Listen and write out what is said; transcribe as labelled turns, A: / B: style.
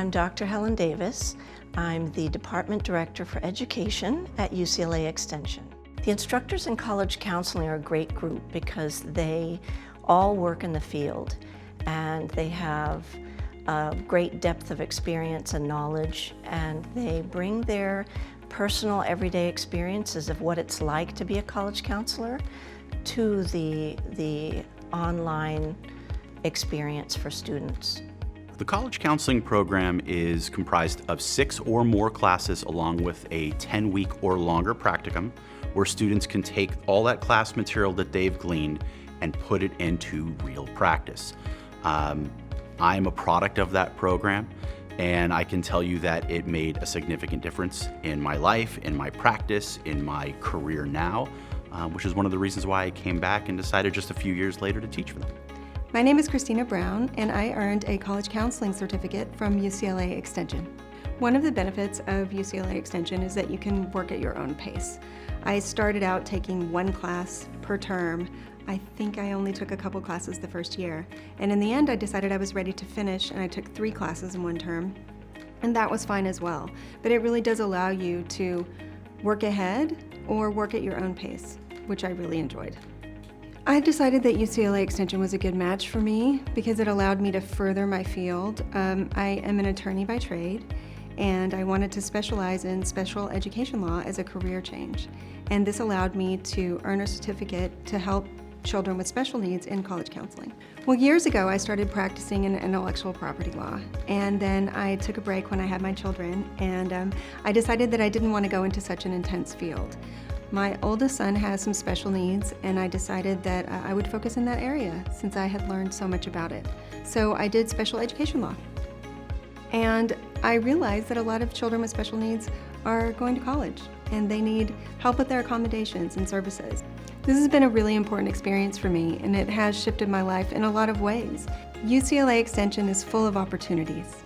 A: I'm Dr. Helen Davis. I'm the Department Director for Education at UCLA Extension. The instructors in college counseling are a great group because they all work in the field and they have a great depth of experience and knowledge, and they bring their personal everyday experiences of what it's like to be a college counselor to the online experience for students.
B: The college counseling program is comprised of 6 or more classes along with a 10-week or longer practicum where students can take all that class material that they've gleaned and put it into real practice. I'm a product of that program, and I can tell you that it made a significant difference in my life, in my practice, in my career now, which is one of the reasons why I came back and decided just a few years later to teach for them.
C: My name is Christina Brown, and I earned a college counseling certificate from UCLA Extension. One of the benefits of UCLA Extension is that you can work at your own pace. I started out taking 1 class per term. I think I only took a couple classes the first year. And in the end, I decided I was ready to finish, and I took 3 classes in 1 term. And that was fine as well. But it really does allow you to work ahead or work at your own pace, which I really enjoyed. I decided that UCLA Extension was a good match for me because it allowed me to further my field. I am an attorney by trade, and I wanted to specialize in special education law as a career change. And this allowed me to earn a certificate to help children with special needs in college counseling. Well, years ago, I started practicing in intellectual property law, and then I took a break when I had my children, and I decided that I didn't want to go into such an intense field. My oldest son has some special needs, and I decided that I would focus in that area since I had learned so much about it. So I did special education law. And I realized that a lot of children with special needs are going to college, and they need help with their accommodations and services. This has been a really important experience for me, and it has shifted my life in a lot of ways. UCLA Extension is full of opportunities.